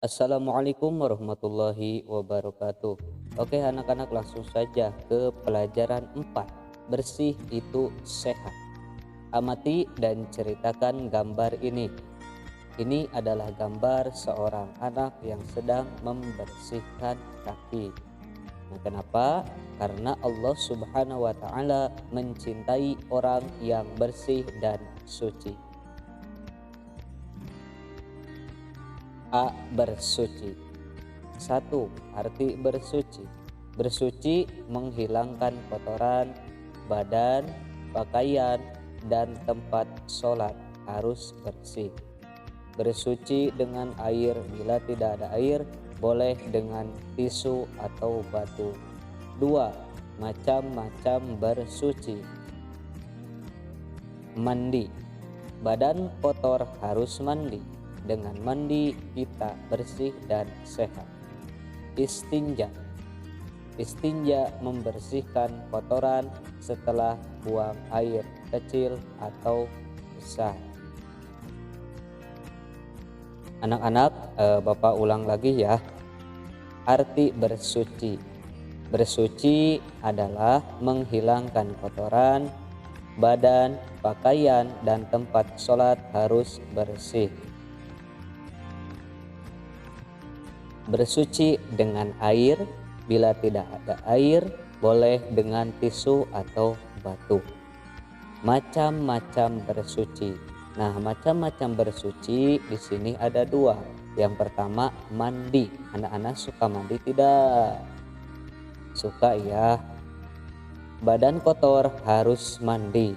Assalamualaikum warahmatullahi wabarakatuh. Oke anak-anak, langsung saja ke pelajaran 4. Bersih itu sehat. Amati dan ceritakan gambar ini. Ini adalah gambar seorang anak yang sedang membersihkan kaki. Nah, kenapa? Karena Allah Subhanahu wa taala mencintai orang yang bersih dan suci. A. Bersuci. Satu, arti bersuci. Bersuci menghilangkan kotoran badan, pakaian, dan tempat sholat harus bersih. Bersuci dengan air, bila tidak ada air boleh dengan tisu atau batu. Dua, macam-macam bersuci. Mandi. Badan kotor harus mandi. Dengan mandi kita bersih dan sehat. Istinja. Istinja membersihkan kotoran setelah buang air kecil atau besar. Anak-anak, Bapak ulang lagi ya. Arti bersuci. Bersuci adalah menghilangkan kotoran badan, pakaian, dan tempat sholat harus bersih. Bersuci dengan air, bila tidak ada air boleh dengan tisu atau batu. Macam-macam bersuci. Nah, macam-macam bersuci di sini ada dua. Yang pertama, mandi. Anak-anak suka mandi tidak? Suka ya. Badan kotor harus mandi.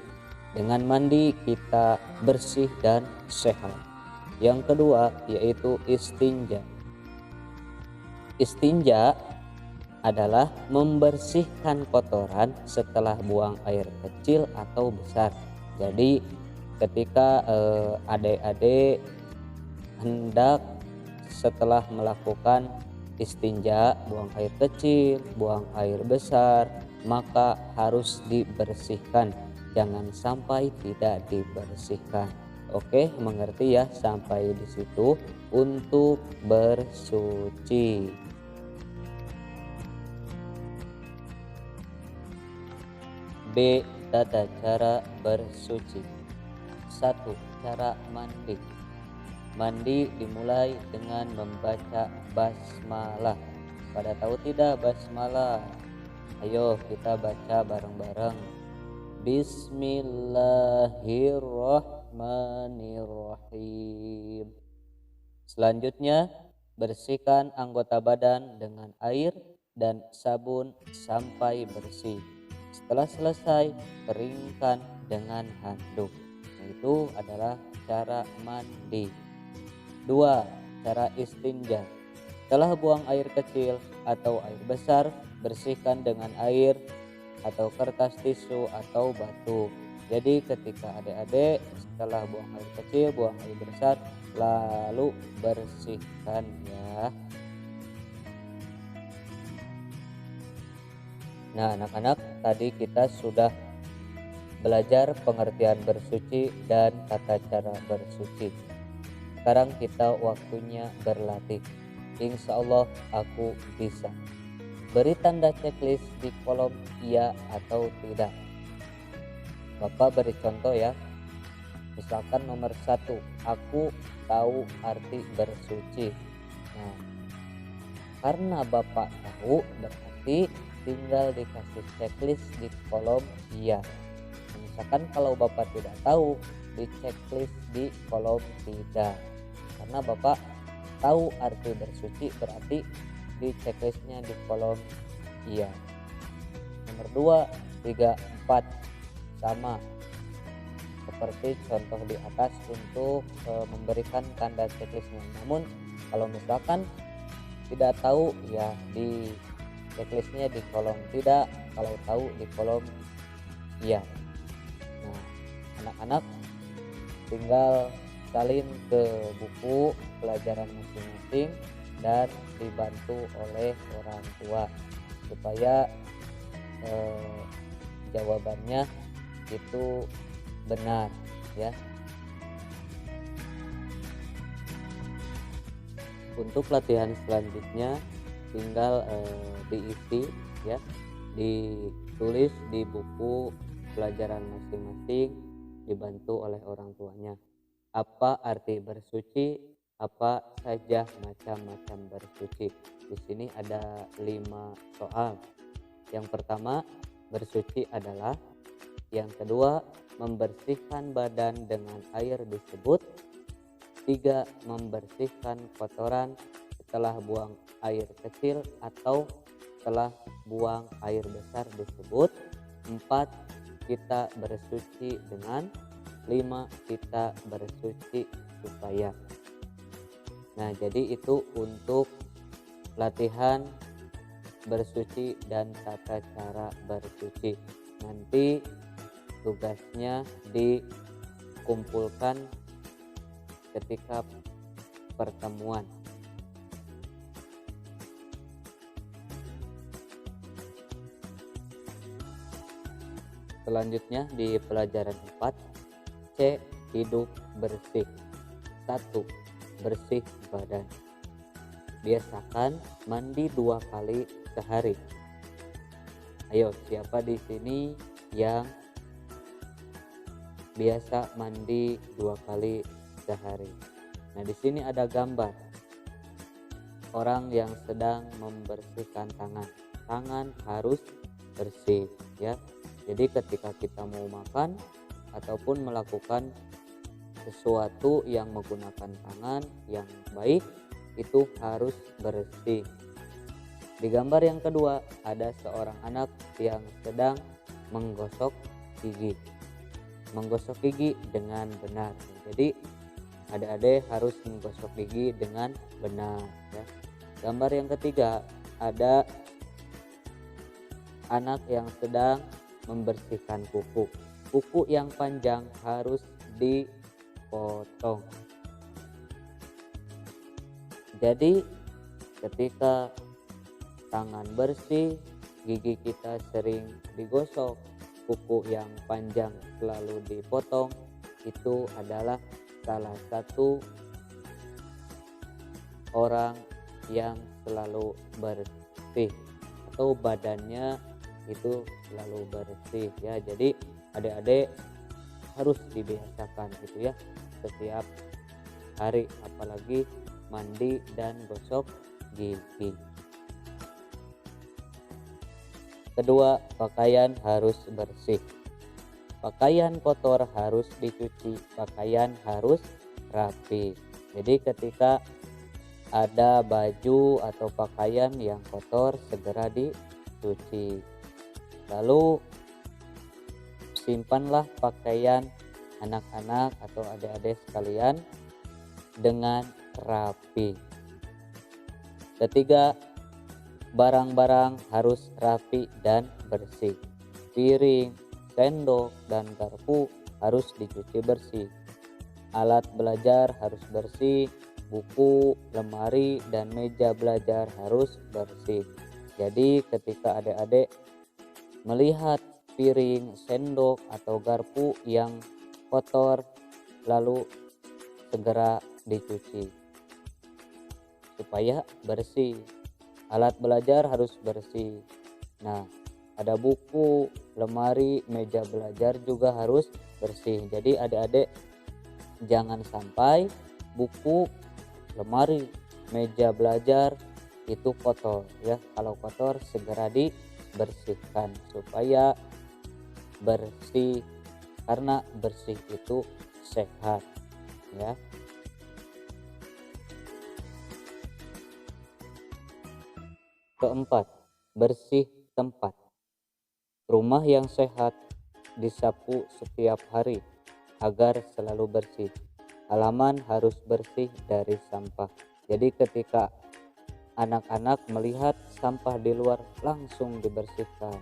Dengan mandi kita bersih dan sehat. Yang kedua yaitu istinja. Istinja adalah membersihkan kotoran setelah buang air kecil atau besar. Jadi ketika adik-adik hendak setelah melakukan istinja, buang air kecil, buang air besar, maka harus dibersihkan. Jangan sampai tidak dibersihkan. Oke, mengerti ya sampai di situ untuk bersuci. B. Tata cara bersuci. 1. Cara mandi. Mandi dimulai dengan membaca basmalah. Pada tahu tidak basmalah? Ayo kita baca bareng-bareng. Bismillahirrahmanirrahim. Selanjutnya, bersihkan anggota badan dengan air dan sabun sampai bersih. Setelah selesai, keringkan dengan handuk. Itu adalah cara mandi. 2. Cara istinja. Setelah buang air kecil atau air besar, bersihkan dengan air atau kertas tisu atau batu. Jadi ketika adik-adik setelah buang air kecil, buang air besar, lalu bersihkan ya. Nah, anak-anak, tadi kita sudah belajar pengertian bersuci dan tata cara bersuci. Sekarang kita waktunya berlatih. Insya Allah aku bisa. Beri tanda checklist di kolom iya atau tidak. Bapak beri contoh ya. Misalkan nomor 1, aku tahu arti bersuci. Nah, karena Bapak tahu, berarti tinggal dikasih checklist di kolom iya. Misalkan kalau Bapak tidak tahu, di checklist di kolom tidak. Karena Bapak tahu arti bersuci, berarti di checklistnya di kolom iya. Nomor 2, 3, 4 sama seperti contoh di atas untuk memberikan tanda checklistnya. Namun kalau misalkan tidak tahu ya di checklistnya di kolom tidak, kalau tahu di kolom iya. Nah, anak-anak tinggal salin ke buku pelajaran masing-masing dan dibantu oleh orang tua supaya jawabannya itu benar ya. Untuk latihan selanjutnya tinggal diisi ya, ditulis di buku pelajaran masing-masing, dibantu oleh orang tuanya. Apa arti bersuci? Apa saja macam-macam bersuci? Di sini ada 5 soal. Yang pertama, bersuci adalah. Yang kedua, membersihkan badan dengan air disebut. 3. Membersihkan kotoran setelah buang air kecil atau setelah buang air besar disebut. 4. Kita bersuci dengan. 5. Kita bersuci supaya. Nah, jadi itu untuk latihan bersuci dan tata cara bersuci. Nanti tugasnya dikumpulkan ketika pertemuan. Selanjutnya di pelajaran 4, C. Hidup bersih. 1. Bersih badan. Biasakan mandi 2 kali sehari. Ayo, siapa di sini yang biasa mandi 2 kali sehari? Nah, di sini ada gambar orang yang sedang membersihkan tangan. Tangan harus bersih ya. Jadi ketika kita mau makan ataupun melakukan sesuatu yang menggunakan tangan yang baik, itu harus bersih. Di gambar yang kedua ada seorang anak yang sedang menggosok gigi. Menggosok gigi dengan benar. Jadi adik-adik harus menggosok gigi dengan benar ya. Gambar yang ketiga ada anak yang sedang membersihkan kuku. Kuku yang panjang harus dipotong. Jadi ketika tangan bersih, gigi kita sering digosok, kuku yang panjang selalu dipotong, itu adalah salah satu orang yang selalu bersih atau badannya itu selalu bersih ya. Jadi adik-adik harus dibiasakan gitu ya, setiap hari, apalagi mandi dan gosok gigi. Kedua, pakaian harus bersih. Pakaian kotor harus dicuci, pakaian harus rapi. Jadi ketika ada baju atau pakaian yang kotor segera dicuci. Lalu simpanlah pakaian anak-anak atau adik-adik sekalian dengan rapi. Ketiga, barang-barang harus rapi dan bersih. Piring, sendok, dan garpu harus dicuci bersih. Alat belajar harus bersih. Buku, lemari, dan meja belajar harus bersih. Jadi ketika adik-adik melihat piring, sendok, atau garpu yang kotor, lalu segera dicuci supaya bersih. Alat belajar harus bersih. Nah, ada buku, lemari, meja belajar juga harus bersih. Jadi adik-adik jangan sampai buku, lemari, meja belajar itu kotor ya. Kalau kotor segera dibersihkan supaya bersih, karena bersih itu sehat ya. Keempat, bersih tempat. Rumah yang sehat disapu setiap hari agar selalu bersih. Halaman harus bersih dari sampah. Jadi ketika anak-anak melihat sampah di luar langsung dibersihkan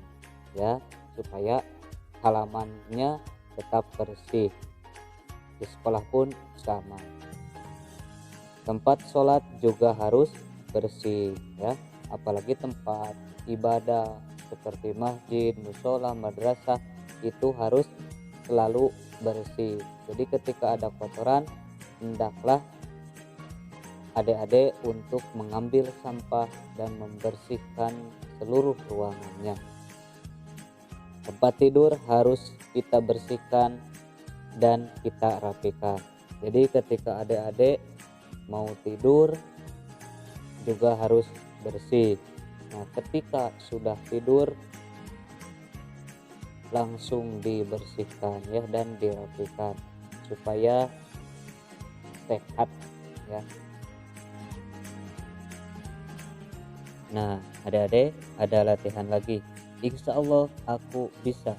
ya, supaya halamannya tetap bersih. Di sekolah pun sama. Tempat sholat juga harus bersih ya, apalagi tempat ibadah seperti masjid, musola, madrasah itu harus selalu bersih. Jadi ketika ada kotoran hendaklah adik-adik untuk mengambil sampah dan membersihkan seluruh ruangannya. Tempat tidur harus kita bersihkan dan kita rapikan. Jadi ketika adik-adik mau tidur juga harus bersih. Nah, ketika sudah tidur langsung dibersihkan ya dan dirapikan supaya sehat ya. Nah, adik-adik ada latihan lagi. Insya Allah aku bisa.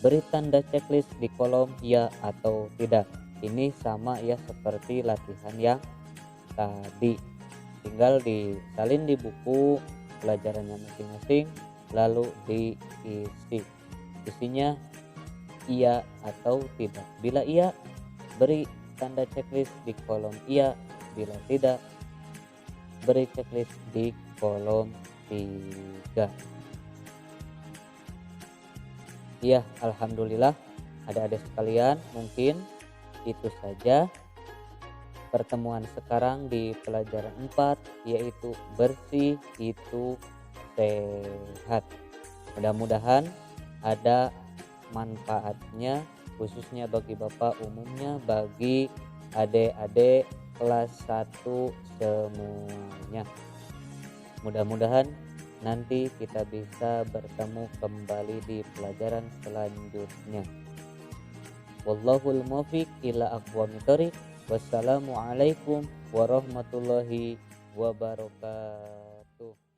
Beri tanda checklist di kolom ya atau tidak. Ini sama ya seperti latihan yang tadi. Tinggal disalin di buku pelajarannya masing-masing lalu diisi. Isinya iya atau tidak. Bila iya, beri tanda checklist di kolom iya. Bila tidak, beri checklist di kolom 3. Ya, alhamdulillah adik-adik sekalian, mungkin itu saja pertemuan sekarang di pelajaran 4, yaitu bersih itu sehat. Mudah-mudahan ada manfaatnya khususnya bagi Bapak, umumnya bagi adik-adik kelas 1 semuanya. Mudah-mudahan nanti kita bisa bertemu kembali di pelajaran selanjutnya. Wallahul muwaffiq ila aqwamit thoriq. Wassalamualaikum warahmatullahi wabarakatuh.